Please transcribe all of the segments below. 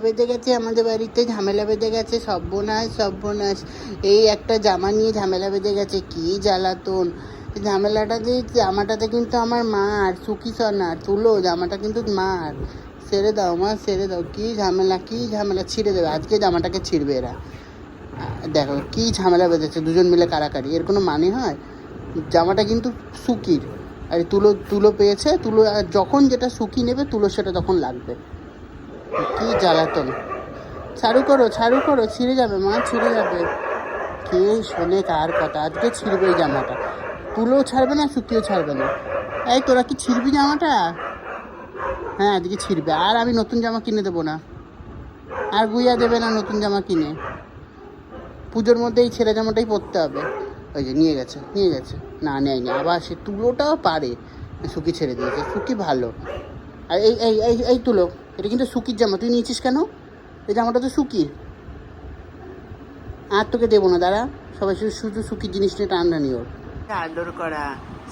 বেঁধে গেছে আমাদের বাড়িতে, ঝামেলা বেঁধে গেছে, সর্বনাশ সর্বনাশ। এই একটা জামা নিয়ে ঝামেলা বেঁধে গেছে, কী জ্বালাতন। জামাটাতে কিন্তু আমার মার, সুখী সনার তুলো, জামাটা কিন্তু মার। ছেড়ে দাও মা, ছেড়ে দাও। কী ঝামেলা, কী ঝামেলা, ছিঁড়ে দেবে আজকে জামাটাকে, ছিঁড়বে এরা। দেখো কী ঝামেলা বেঁধেছে দুজন মিলে কারাকারি, এর কোনো মানে হয়? জামাটা কিন্তু সুকির, আর তুলো তুলো পেয়েছে, তুলো আর যখন যেটা সুকি নেবে তুলো সেটা তখন লাগবে। কী জ্বালাতন। ছাড়ু করো, ছাড়ু করো, ছিঁড়ে যাবে মা, ছিঁড়ে যাবে। কে শোনে কার কথা? আজকে ছিঁড়বে এই জামাটা, তুলোও ছাড়বে না, সুকিও ছাড়বে না। এই তোরা কি ছিঁড়বি জামাটা? হ্যাঁ আজকে ছিঁড়বে, আর আমি নতুন জামা কিনে দেবো না, আর গুইয়া দেবে না নতুন জামা কিনে। পুজোর মধ্যে এই ছেঁড়া জামাটাই পরতে হবে। ওই যে নিয়ে গেছে, নিয়ে গেছে। না নেয়নি, আবার সে তুলোটাও পারে। সুকি ছেড়ে দিয়েছে, সুকি ভালো। আর এই এই এই এই তুলো, এটা কিন্তু সুকির জামা, তুই নিয়েছিস কেন? এই জামাটা তো সুকির। আর তোকে দেবো না, দাঁড়া। সবাই শুধু শুধু সুকির জিনিস নিয়ে টানটানি ওর। আদর করা,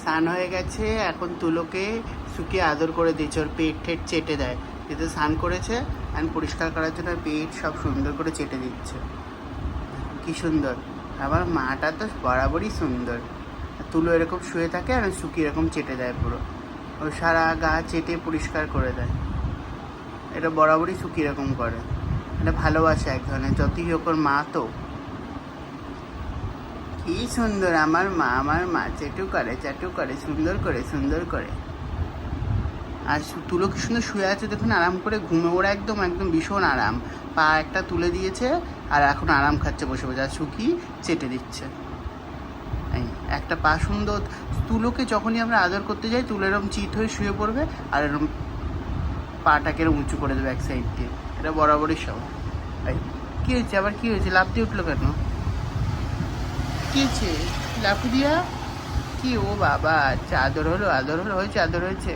স্নান হয়ে গেছে, এখন তুলোকে সুকি আদর করে দিয়েছে, ওর পেট ঠেট চেটে দেয়। যেহেতু স্নান করেছে, এখন পরিষ্কার করার জন্য পেট সব সুন্দর করে চেটে দিচ্ছে। কি সুন্দর। আমার মাটা তো বরাবরই সুন্দর। তুলো এরকম শুয়ে থাকে আর সুকি এরকম চেটে দেয় পুরো, ও সারা গা চেটে পরিষ্কার করে দেয়। এটা বরাবরই সুকি এরকম করে, এটা ভালোবাসে এক ধরনের, যতই হোক ওর মা তো। কি সুন্দর আমার মা, আমার মা চেটু করে, চাটু করে, সুন্দর করে, সুন্দর করে। আর তুলো কি সুন্দর শুয়ে আছে দেখুন, আরাম করে ঘুমে, ওরা একদম একদম ভীষণ আরাম। পা একটা তুলে দিয়েছে আর এখন আরাম খাচ্ছে বসে বসে, আর সুকি চেটে দিচ্ছে। এই একটা পা সুন্দর। তুলোকে যখনই আমরা আদর করতে যাই, তুলো এরকম চিত হয়ে শুয়ে পড়বে আর এরকম পাটাকে এরকম উঁচু করে দেবে এক সাইড দিয়ে। এটা বরাবরই সব। এই কী হয়েছে আবার, কী হয়েছে? লাফ দিয়ে উঠলো কেন? কী হয়েছে? লাফু দিয়া কি? ও বাবা, আচ্ছা আদর হলো, আদর হলো, হয়েছে, আদর হয়েছে।